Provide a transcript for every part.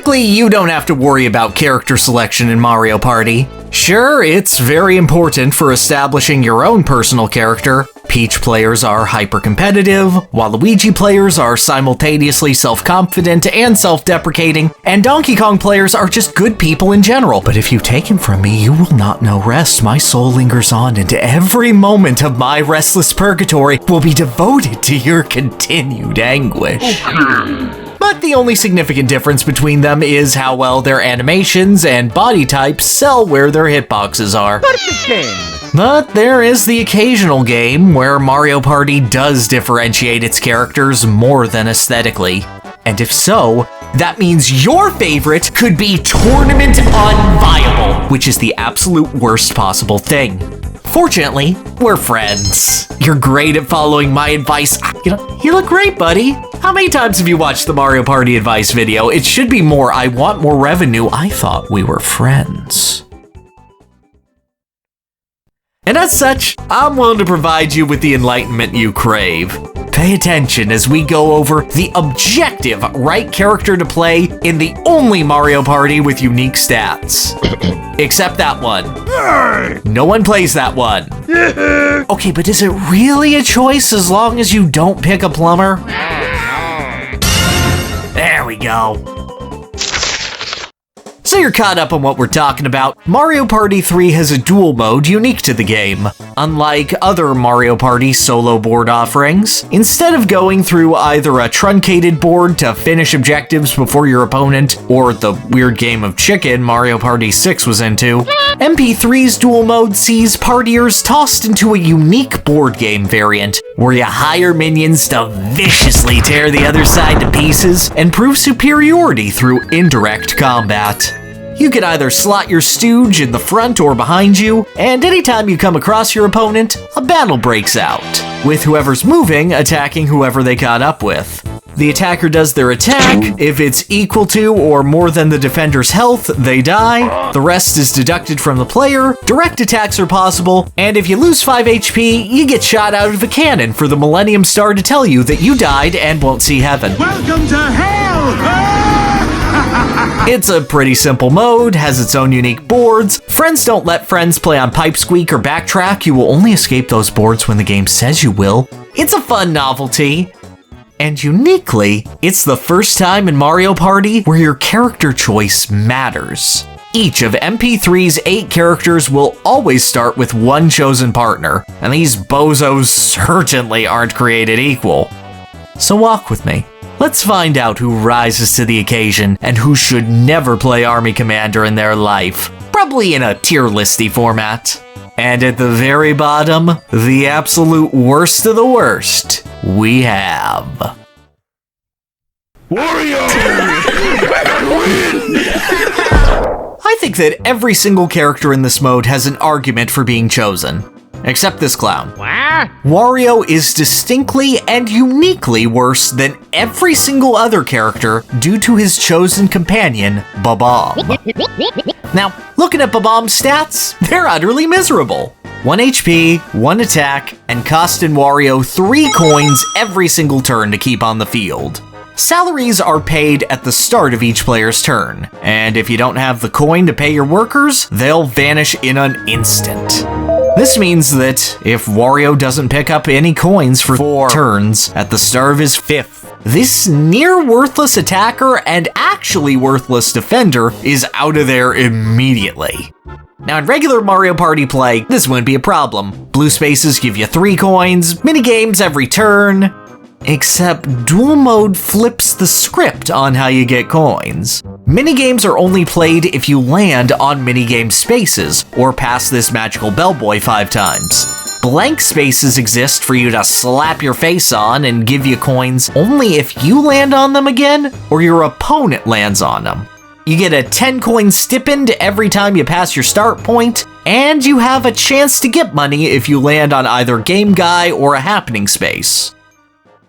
Basically, you don't have to worry about character selection in Mario Party. Sure, it's very important for establishing your own personal character. Peach players are hyper-competitive, while Luigi players are simultaneously self-confident and self-deprecating, and Donkey Kong players are just good people in general. But if you take him from me, you will not know rest. My soul lingers on, and every moment of my restless purgatory will be devoted to your continued anguish. But the only significant difference between them is how well their animations and body types sell where their hitboxes are. Perfect game! But there is the occasional game where Mario Party does differentiate its characters more than aesthetically. And if so, that means your favorite could be tournament unviable, which is the absolute worst possible thing. Fortunately, we're friends. You're great at following my advice. You look great, buddy. How many times have you watched the Mario Party advice video? It should be more. I want more revenue. I thought we were friends. And as such, I'm willing to provide you with the enlightenment you crave. Pay attention as we go over the objective right character to play in the only Mario Party with unique stats. Except that one. No one plays that one. Okay, but is it really a choice as long as you don't pick a plumber? There we go. So you're caught up on what we're talking about. Mario Party 3 has a duel mode unique to the game. Unlike other Mario Party solo board offerings, instead of going through either a truncated board to finish objectives before your opponent, or the weird game of chicken Mario Party 6 was into, MP3's duel mode sees partiers tossed into a unique board game variant, where you hire minions to viciously tear the other side to pieces and prove superiority through indirect combat. You can either slot your stooge in the front or behind you, and anytime you come across your opponent, a battle breaks out, with whoever's moving attacking whoever they caught up with. The attacker does their attack. If it's equal to or more than the defender's health, they die. The rest is deducted from the player. Direct attacks are possible, and if you lose 5 HP, you get shot out of a cannon for the Millennium Star to tell you that you died and won't see heaven. Welcome to hell! It's a pretty simple mode, has its own unique boards. Friends don't let friends play on Pipe Squeak or Backtrack. You will only escape those boards when the game says you will. It's a fun novelty. And uniquely, it's the first time in Mario Party where your character choice matters. Each of MP3's 8 characters will always start with one chosen partner, and these bozos certainly aren't created equal. So walk with me. Let's find out who rises to the occasion and who should never play Army Commander in their life, probably in a tier listy format. And at the very bottom, the absolute worst of the worst, we have... Wario! I think that every single character in this mode has an argument for being chosen. Except this clown. What? Wario is distinctly and uniquely worse than every single other character due to his chosen companion, Bob-omb. Now, looking at Bob-omb's stats, they're utterly miserable. 1 HP, 1 attack, and costing Wario 3 coins every single turn to keep on the field. Salaries are paid at the start of each player's turn, and if you don't have the coin to pay your workers, they'll vanish in an instant. This means that if Wario doesn't pick up any coins for 4 turns at the start of his 5th, this near-worthless attacker and actually worthless defender is out of there immediately. Now, in regular Mario Party play, this wouldn't be a problem. Blue spaces give you 3 coins, minigames every turn. Except Duel Mode flips the script on how you get coins. Minigames are only played if you land on minigame spaces, or pass this magical bellboy 5 times. Blank spaces exist for you to slap your face on and give you coins only if you land on them again, or your opponent lands on them. You get a 10 coin stipend every time you pass your start point, and you have a chance to get money if you land on either Game Guy or a happening space.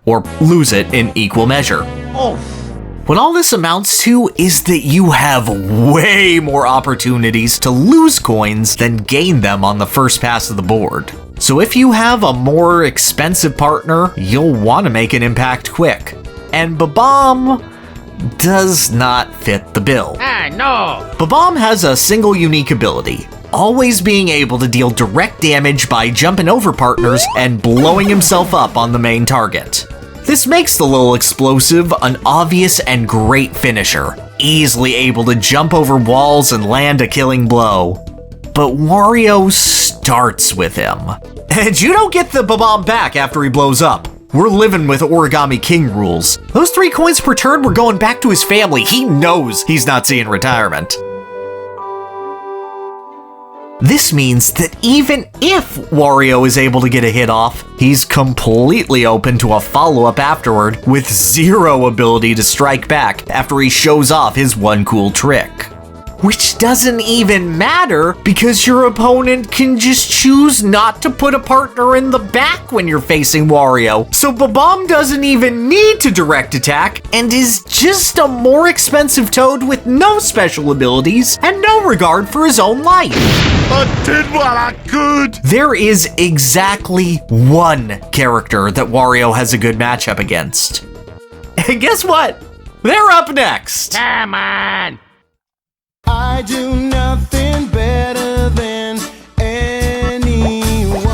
Or lose it in equal measure. What all this amounts to is that you have way more opportunities to lose coins than gain them on the first pass of the board. So if you have a more expensive partner, you'll want to make an impact quick. And Bob-omb, does not fit the bill. No. Bob-omb has a single unique ability, always being able to deal direct damage by jumping over partners and blowing himself up on the main target. This makes the little explosive an obvious and great finisher, easily able to jump over walls and land a killing blow. But Wario starts with him. And you don't get the Bob-omb back after he blows up. We're living with Origami King rules. Those 3 coins per turn were going back to his family. He knows he's not seeing retirement. This means that even if Wario is able to get a hit off, he's completely open to a follow-up afterward with 0 ability to strike back after he shows off his one cool trick. Which doesn't even matter because your opponent can just choose not to put a partner in the back when you're facing Wario. So Bob-omb doesn't even need to direct attack and is just a more expensive Toad with no special abilities and no regard for his own life. I did what I could. There is exactly 1 character that Wario has a good matchup against. And guess what? They're up next. Come on. I do nothing better than anyone.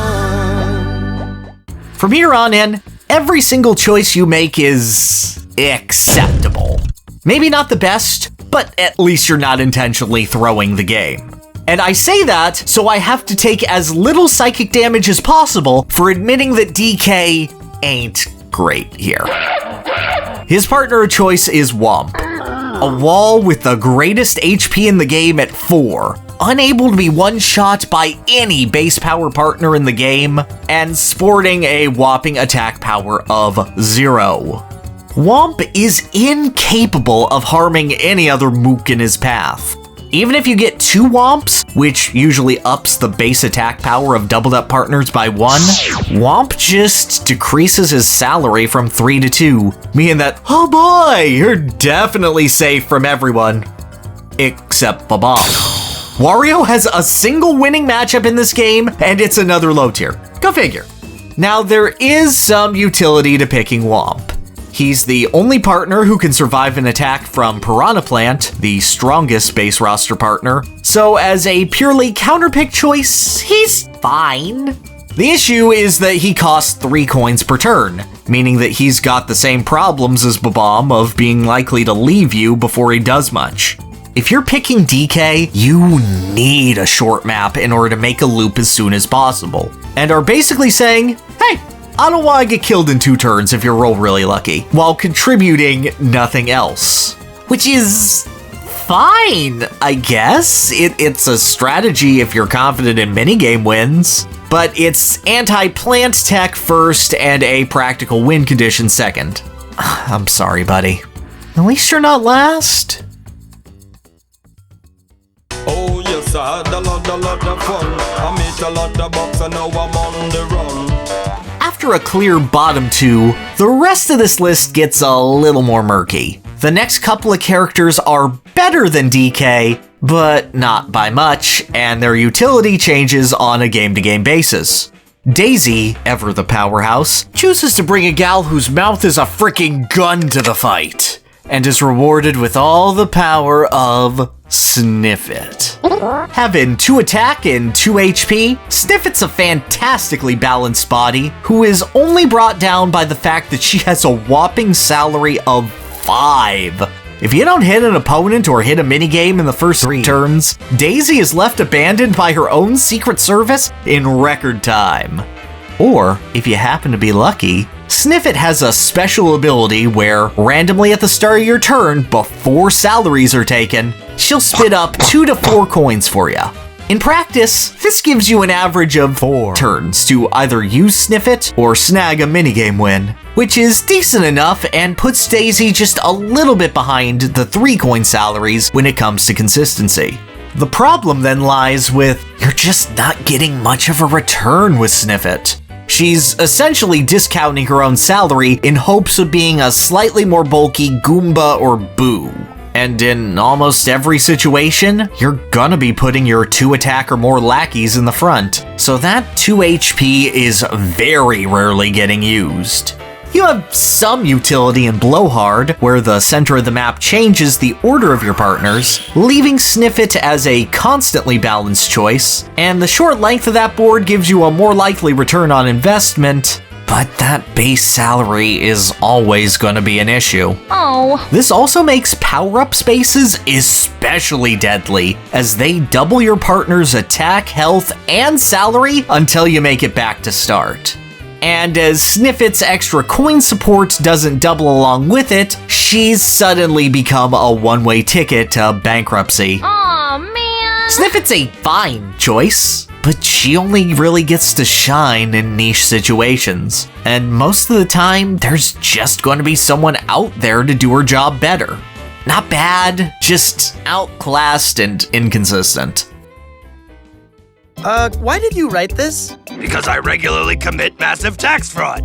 From here on in, every single choice you make is acceptable. Maybe not the best, but at least you're not intentionally throwing the game. And I say that so I have to take as little psychic damage as possible for admitting that DK ain't great here. His partner of choice is Womp, a wall with the greatest HP in the game at 4, unable to be one-shot by any base power partner in the game, and sporting a whopping attack power of 0. Womp is incapable of harming any other mook in his path. Even if you get 2 Womps, which usually ups the base attack power of doubled up partners by 1, Womp just decreases his salary from 3 to 2, meaning that, oh boy, you're definitely safe from everyone. Except Bob-omb. Wario has a single winning matchup in this game, and it's another low tier. Go figure. Now, there is some utility to picking Womp. He's the only partner who can survive an attack from Piranha Plant, the strongest base roster partner, so as a purely counterpick choice, he's fine. The issue is that he costs 3 coins per turn, meaning that he's got the same problems as Bob-omb of being likely to leave you before he does much. If you're picking DK, you need a short map in order to make a loop as soon as possible, and are basically saying, hey, I don't want to get killed in 2 turns if you roll really lucky, while contributing nothing else. Which is fine, I guess. It's a strategy if you're confident in minigame wins, but it's anti-plant tech first and a practical win condition second. I'm sorry, buddy. At least you're not last. Oh yes, I had a lot of fun. I made a lot of bucks and now I'm on the run. After a clear bottom 2, the rest of this list gets a little more murky. The next couple of characters are better than DK, but not by much, and their utility changes on a game-to-game basis. Daisy, ever the powerhouse, chooses to bring a gal whose mouth is a freaking gun to the fight, and is rewarded with all the power of Sniffit. Having 2 attack and 2 HP, Sniffit's a fantastically balanced body who is only brought down by the fact that she has a whopping salary of 5. If you don't hit an opponent or hit a minigame in the first 3 turns, Daisy is left abandoned by her own Secret Service in record time. Or, if you happen to be lucky, Sniffit has a special ability where, randomly at the start of your turn, before salaries are taken, she'll spit up 2 to 4 coins for you. In practice, this gives you an average of 4 turns to either use Sniffit or snag a minigame win, which is decent enough and puts Daisy just a little bit behind the 3 coin salaries when it comes to consistency. The problem then lies with, you're just not getting much of a return with Sniffit. She's essentially discounting her own salary in hopes of being a slightly more bulky Goomba or Boo. And in almost every situation, you're gonna be putting your 2 attack or more lackeys in the front, so that 2 HP is very rarely getting used. You have some utility in Blowhard, where the center of the map changes the order of your partners, leaving Sniffit as a constantly balanced choice, and the short length of that board gives you a more likely return on investment, but that base salary is always going to be an issue. Oh. This also makes power-up spaces especially deadly, as they double your partner's attack, health, and salary until you make it back to start. And as Sniffit's extra coin support doesn't double along with it, she's suddenly become a one-way ticket to bankruptcy. Aw, man. Sniffit's a fine choice, but she only really gets to shine in niche situations. And most of the time, there's just going to be someone out there to do her job better. Not bad, just outclassed and inconsistent. Why did you write this? Because I regularly commit massive tax fraud.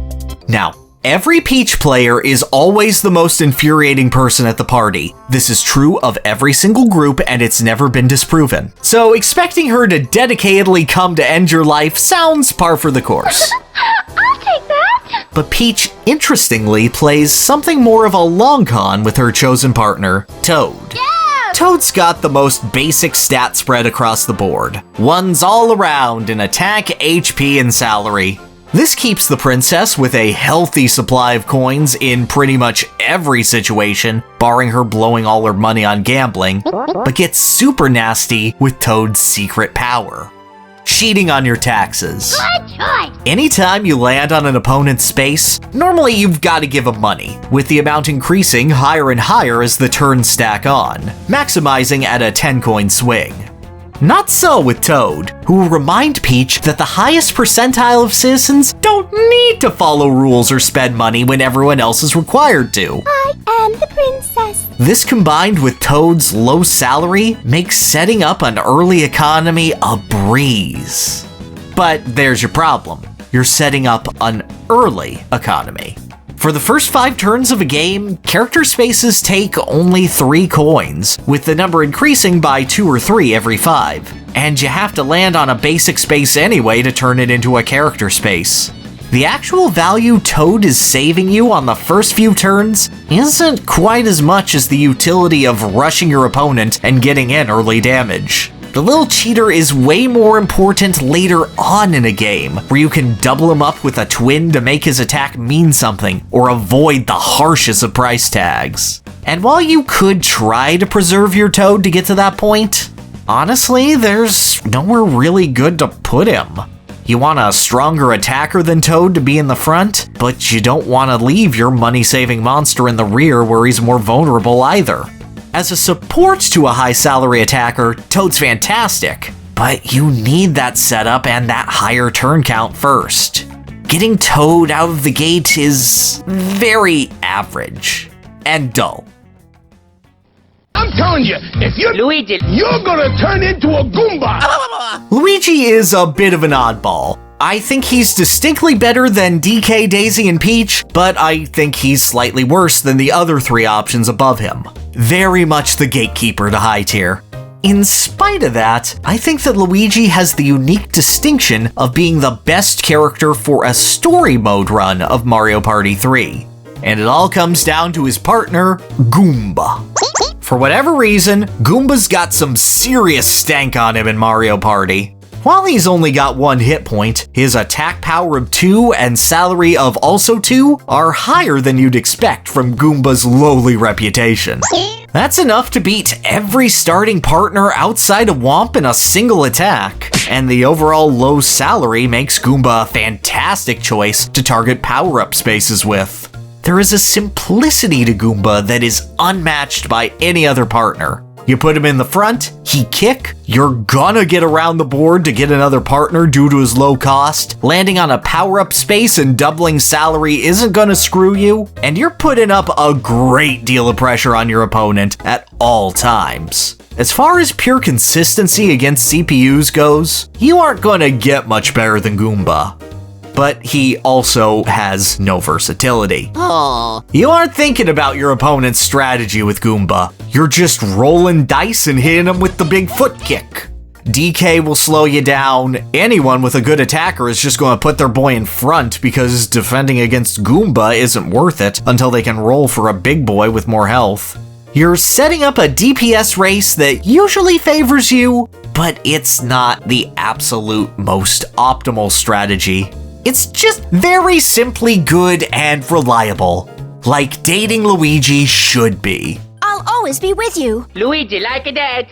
Now, every Peach player is always the most infuriating person at the party. This is true of every single group, and it's never been disproven. So expecting her to dedicatedly come to end your life sounds par for the course. I'll take that. But Peach, interestingly, plays something more of a long con with her chosen partner, Toad. Toad's got the most basic stat spread across the board. Ones all around in attack, HP, and salary. This keeps the princess with a healthy supply of coins in pretty much every situation, barring her blowing all her money on gambling, but gets super nasty with Toad's secret power. Cheating on your taxes. Good choice. Anytime you land on an opponent's space, normally you've got to give them money, with the amount increasing higher and higher as the turns stack on, maximizing at a 10-coin swing. Not so with Toad, who will remind Peach that the highest percentile of citizens don't need to follow rules or spend money when everyone else is required to. I am the princess. This combined with Toad's low salary makes setting up an early economy a breeze. But there's your problem. You're setting up an early economy. For the first 5 turns of a game, character spaces take only 3 coins, with the number increasing by 2 or 3 every 5. And you have to land on a basic space anyway to turn it into a character space. The actual value Toad is saving you on the first few turns isn't quite as much as the utility of rushing your opponent and getting in early damage. The little cheater is way more important later on in a game, where you can double him up with a twin to make his attack mean something, or avoid the harshest of price tags. And while you could try to preserve your Toad to get to that point, honestly, there's nowhere really good to put him. You want a stronger attacker than Toad to be in the front, but you don't want to leave your money-saving monster in the rear where he's more vulnerable either. As a support to a high-salary attacker, Toad's fantastic, but you need that setup and that higher turn count first. Getting Toad out of the gate is very average and dull. I'm telling you, if you're Luigi, you're gonna turn into a Goomba! Luigi is a bit of an oddball. I think he's distinctly better than DK, Daisy, and Peach, but I think he's slightly worse than the other 3 options above him. Very much the gatekeeper to high tier. In spite of that, I think that Luigi has the unique distinction of being the best character for a story mode run of Mario Party 3. And it all comes down to his partner, Goomba. For whatever reason, Goomba's got some serious stank on him in Mario Party. While he's only got 1 hit point, his attack power of 2 and salary of also 2 are higher than you'd expect from Goomba's lowly reputation. That's enough to beat every starting partner outside of Womp in a single attack, and the overall low salary makes Goomba a fantastic choice to target power-up spaces with. There is a simplicity to Goomba that is unmatched by any other partner. You put him in the front, he kick, you're gonna get around the board to get another partner due to his low cost, landing on a power-up space and doubling salary isn't gonna screw you, and you're putting up a great deal of pressure on your opponent at all times. As far as pure consistency against CPUs goes, you aren't gonna get much better than Goomba. But he also has no versatility. Aww. You aren't thinking about your opponent's strategy with Goomba. You're just rolling dice and hitting him with the big foot kick. DK will slow you down. Anyone with a good attacker is just going to put their boy in front because defending against Goomba isn't worth it until they can roll for a big boy with more health. You're setting up a DPS race that usually favors you, but it's not the absolute most optimal strategy. It's just very simply good and reliable, like dating Luigi should be. I'll always be with you. Luigi like a dad.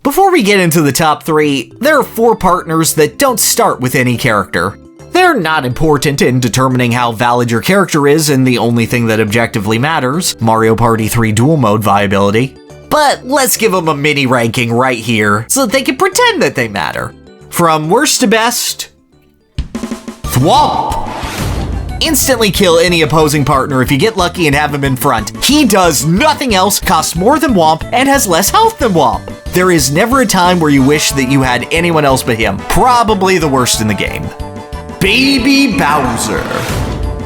Before we get into the top 3, there are 4 partners that don't start with any character. They're not important in determining how valid your character is, and the only thing that objectively matters, Mario Party 3 Duel Mode viability. But let's give them a mini ranking right here, so that they can pretend that they matter. From worst to best, Thwomp! Instantly kill any opposing partner if you get lucky and have him in front. He does nothing else, costs more than Womp, and has less health than Womp. There is never a time where you wish that you had anyone else but him. Probably the worst in the game. Baby Bowser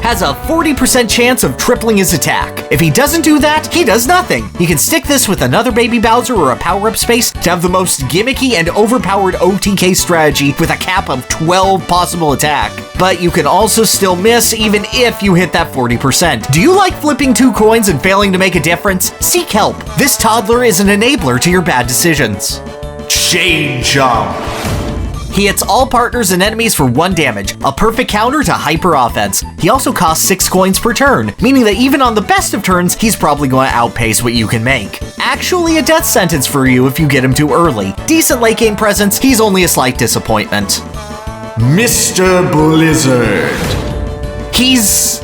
has a 40% chance of tripling his attack. If he doesn't do that, he does nothing. You can stick this with another Baby Bowser or a power-up space to have the most gimmicky and overpowered OTK strategy with a cap of 12 possible attack. But you can also still miss even if you hit that 40%. Do you like flipping 2 coins and failing to make a difference? Seek help. This toddler is an enabler to your bad decisions. Chain Jump. He hits all partners and enemies for 1 damage, a perfect counter to hyper offense. He also costs 6 coins per turn, meaning that even on the best of turns, he's probably going to outpace what you can make. Actually a death sentence for you if you get him too early. Decent late game presence, he's only a slight disappointment. Mr. Blizzard. He's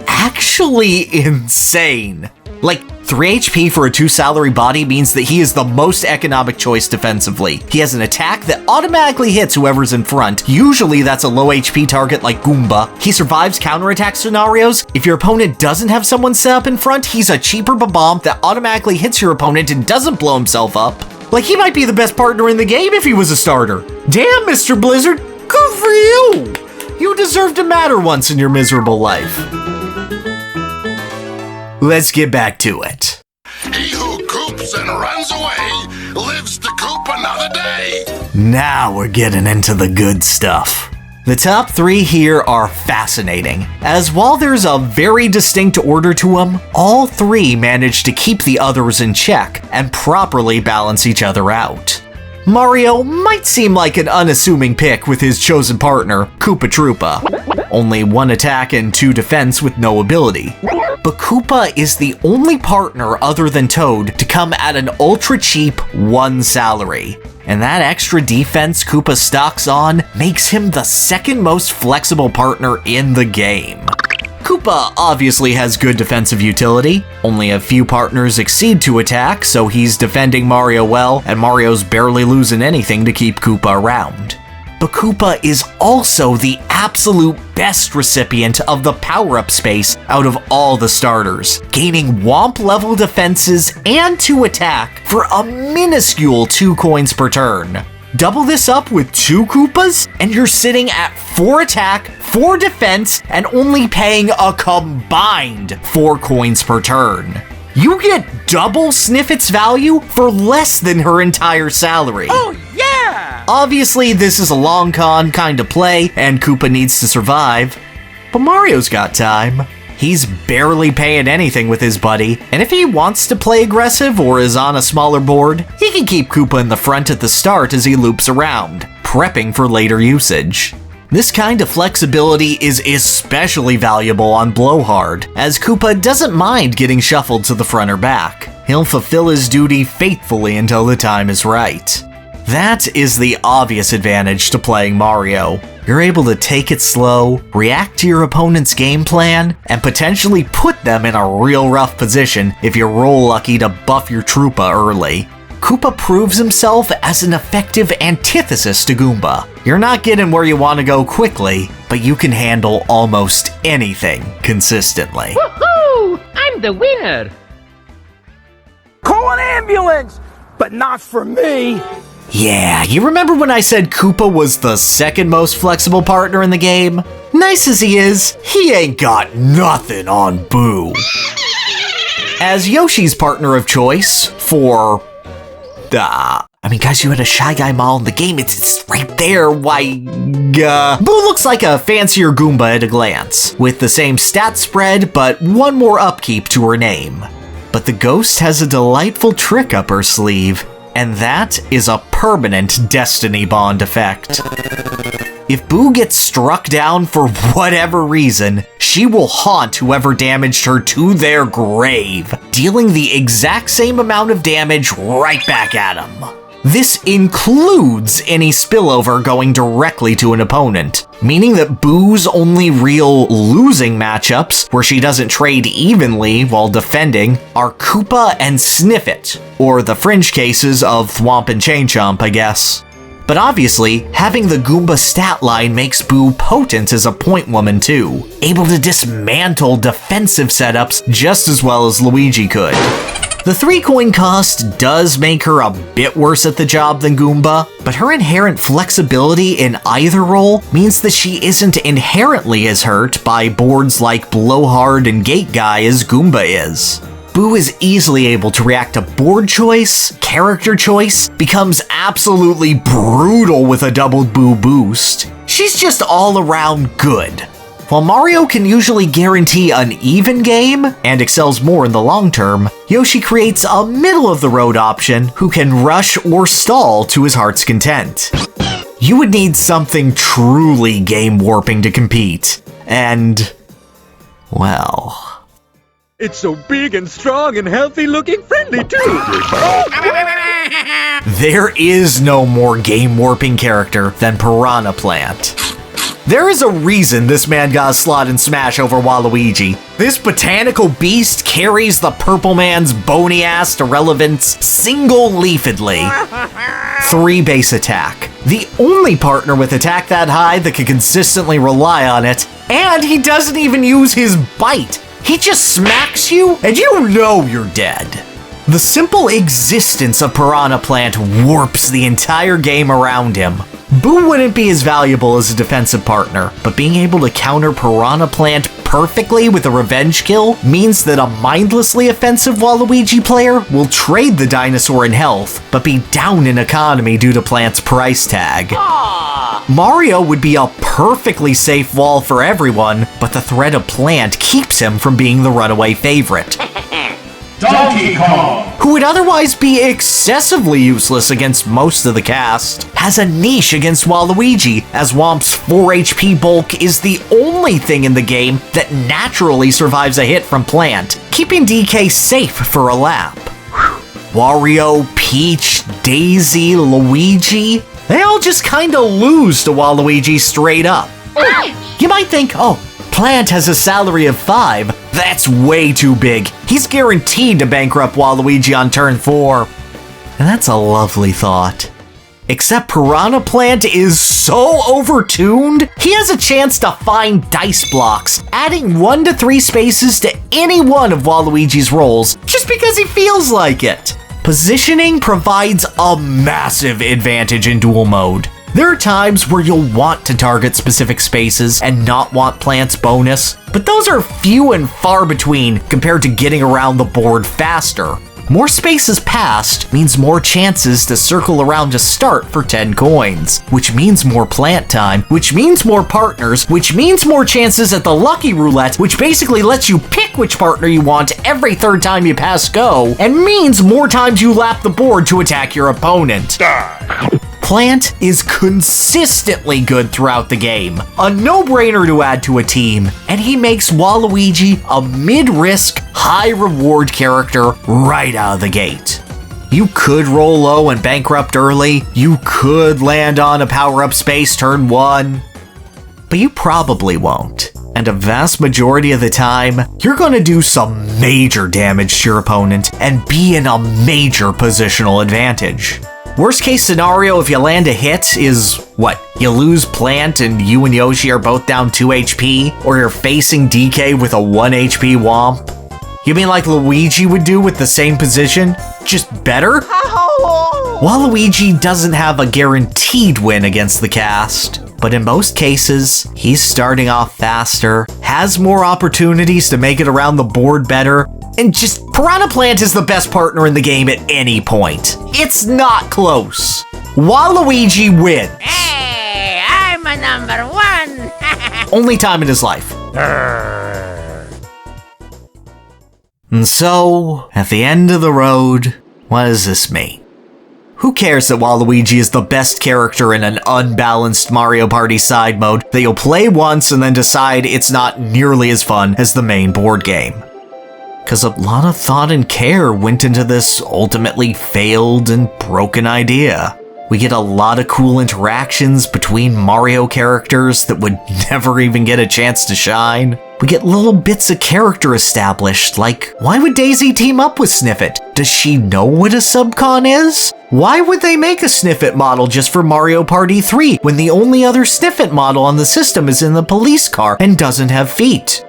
actually insane. Like, 3 HP for a 2 salary body means that he is the most economic choice defensively. He has an attack that automatically hits whoever's in front. Usually that's a low HP target like Goomba. He survives counterattack scenarios. If your opponent doesn't have someone set up in front, he's a cheaper Bob-omb that automatically hits your opponent and doesn't blow himself up. Like, he might be the best partner in the game if he was a starter. Damn, Mr. Blizzard, good for you! You deserve to matter once in your miserable life. Let's get back to it. He who coops and runs away lives to coop another day. Now we're getting into the good stuff. The top 3 here are fascinating, as while there's a very distinct order to them, all 3 manage to keep the others in check and properly balance each other out. Mario might seem like an unassuming pick with his chosen partner, Koopa Troopa. Only 1 attack and 2 defense with no ability. But Koopa is the only partner other than Toad to come at an ultra cheap 1 salary. And that extra defense Koopa stocks on makes him the 2nd most flexible partner in the game. Koopa obviously has good defensive utility. Only a few partners exceed 2 attack, so he's defending Mario well, and Mario's barely losing anything to keep Koopa around. But Koopa is also the absolute best recipient of the power-up space out of all the starters, gaining Womp-level defenses and 2 attack for a minuscule 2 coins per turn. Double this up with 2 Koopas, and you're sitting at 4 attack, 4 defense, and only paying a combined 4 coins per turn. You get double Sniffet's value for less than her entire salary. Oh yeah! Obviously, this is a long con kind of play, and Koopa needs to survive. But Mario's got time. He's barely paying anything with his buddy, and if he wants to play aggressive or is on a smaller board, he can keep Koopa in the front at the start as he loops around, prepping for later usage. This kind of flexibility is especially valuable on Blowhard, as Koopa doesn't mind getting shuffled to the front or back. He'll fulfill his duty faithfully until the time is right. That is the obvious advantage to playing Mario. You're able to take it slow, react to your opponent's game plan, and potentially put them in a real rough position if you roll lucky to buff your Troopa early. Koopa proves himself as an effective antithesis to Goomba. You're not getting where you want to go quickly, but you can handle almost anything consistently. Woohoo! I'm the winner! Call an ambulance! But not for me! Yeah, you remember when I said Koopa was the 2nd most flexible partner in the game? Nice as he is, he ain't got nothing on Boo. As Yoshi's partner of choice for... I'm mean, guys, you had a Shy Guy model in the game. It's right there. Why, Boo looks like a fancier Goomba at a glance, with the same stat spread, but one more upkeep to her name. But the ghost has a delightful trick up her sleeve, and that is a permanent Destiny Bond effect. If Boo gets struck down for whatever reason, she will haunt whoever damaged her to their grave, dealing the exact same amount of damage right back at them. This includes any spillover going directly to an opponent, meaning that Boo's only real losing matchups, where she doesn't trade evenly while defending, are Koopa and Sniffit, or the fringe cases of Thwomp and Chain Chomp, I guess. But obviously, having the Goomba stat line makes Boo potent as a point woman too, able to dismantle defensive setups just as well as Luigi could. The 3-coin cost does make her a bit worse at the job than Goomba, but her inherent flexibility in either role means that she isn't inherently as hurt by boards like Blowhard and Gate Guy as Goomba is. Boo is easily able to react to board choice, character choice, becomes absolutely brutal with a doubled Boo boost. She's just all around good. While Mario can usually guarantee an even game, and excels more in the long term, Yoshi creates a middle-of-the-road option who can rush or stall to his heart's content. You would need something truly game-warping to compete, and, well... It's so big and strong and healthy looking friendly too. There is no more game-warping character than Piranha Plant. There is a reason this man got a slot in Smash over Waluigi. This botanical beast carries the Purple Man's bony ass to relevance single-leafedly. 3 base attack. The only partner with attack that high that can consistently rely on it, and he doesn't even use his bite. He just smacks you, and you know you're dead. The simple existence of Piranha Plant warps the entire game around him. Boo wouldn't be as valuable as a defensive partner, but being able to counter Piranha Plant perfectly with a revenge kill means that a mindlessly offensive Waluigi player will trade the dinosaur in health, but be down in economy due to Plant's price tag. Mario would be a perfectly safe wall for everyone, but the threat of Plant keeps him from being the runaway favorite. Donkey Kong, who would otherwise be excessively useless against most of the cast, has a niche against Waluigi, as Whomp's 4 HP bulk is the only thing in the game that naturally survives a hit from Plant, keeping DK safe for a lap. Wario, Peach, Daisy, Luigi, they all just kinda lose to Waluigi straight up. You might think, oh, Plant has a salary of 5. That's way too big. He's guaranteed to bankrupt Waluigi on turn 4. And that's a lovely thought. Except Piranha Plant is so overtuned, he has a chance to find dice blocks, adding 1 to 3 spaces to any one of Waluigi's rolls, just because he feels like it. Positioning provides a massive advantage in Duel Mode. There are times where you'll want to target specific spaces and not want Plant's bonus, but those are few and far between compared to getting around the board faster. More spaces passed means more chances to circle around to start for 10 coins, which means more Plant time, which means more partners, which means more chances at the Lucky Roulette, which basically lets you pick which partner you want every 3rd time you pass go, and means more times you lap the board to attack your opponent. Plant is consistently good throughout the game, a no-brainer to add to a team, and he makes Waluigi a mid-risk, high-reward character right out of the gate. You could roll low and bankrupt early, you could land on a power-up space turn 1, but you probably won't. And a vast majority of the time, you're gonna do some major damage to your opponent and be in a major positional advantage. Worst case scenario, if you land a hit, is what? You lose Plant and you and Yoshi are both down 2 HP, or you're facing DK with a 1 HP Whomp? You mean like Luigi would do with the same position, just better? Waluigi doesn't have a guaranteed win against the cast. but in most cases, he's starting off faster, has more opportunities to make it around the board better, and just Piranha Plant is the best partner in the game at any point. It's not close. Waluigi wins. Hey, I'm a number one. Only time in his life. And so, at the end of the road, what does this mean? Who cares that Waluigi is the best character in an unbalanced Mario Party side mode that you'll play once and then decide it's not nearly as fun as the main board game? Because a lot of thought and care went into this ultimately failed and broken idea. We get a lot of cool interactions between Mario characters that would never even get a chance to shine. We get little bits of character established, like, why would Daisy team up with Sniffit? Does she know what a subcon is? Why would they make a Sniffit model just for Mario Party 3 when the only other Sniffit model on the system is in the police car and doesn't have feet?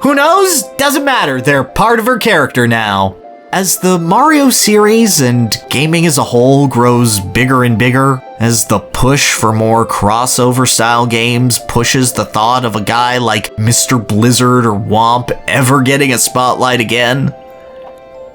Who knows? Doesn't matter, they're part of her character now. As the Mario series and gaming as a whole grows bigger and bigger, as the push for more crossover-style games pushes the thought of a guy like Mr. Blizzard or Womp ever getting a spotlight again,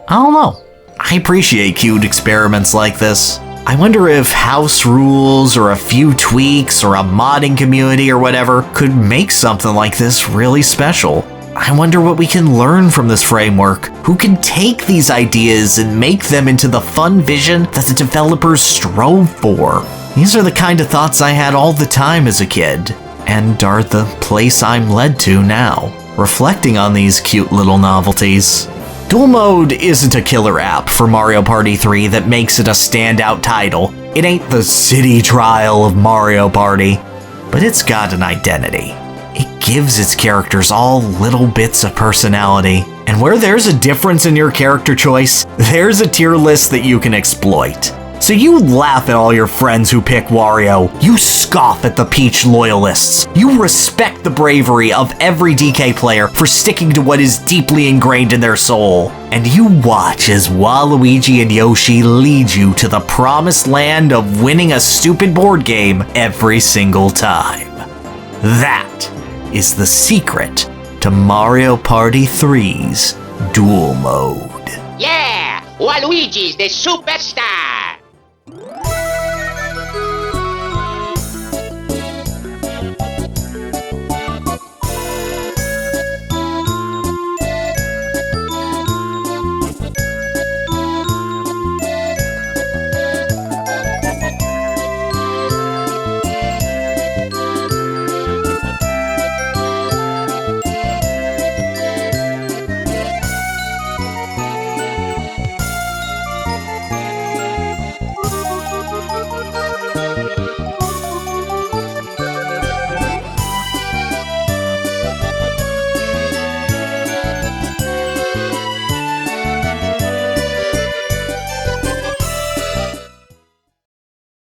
I don't know. I appreciate cute experiments like this. I wonder if house rules or a few tweaks or a modding community or whatever could make something like this really special. I wonder what we can learn from this framework. Who can take these ideas and make them into the fun vision that the developers strove for? These are the kind of thoughts I had all the time as a kid, and are the place I'm led to now, reflecting on these cute little novelties. Duel Mode isn't a killer app for Mario Party 3 that makes it a standout title. It ain't the city trial of Mario Party, but it's got an identity. It gives its characters all little bits of personality, and where there's a difference in your character choice, there's a tier list that you can exploit. So you laugh at all your friends who pick Wario, you scoff at the Peach loyalists, you respect the bravery of every DK player for sticking to what is deeply ingrained in their soul, and you watch as Waluigi and Yoshi lead you to the promised land of winning a stupid board game every single time. That is the secret to Mario Party 3's Duel Mode. Yeah, Waluigi's the superstar.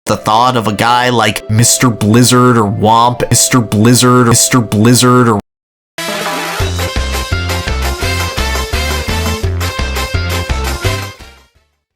The thought of a guy like Mr. Blizzard or Womp, Mr. Blizzard or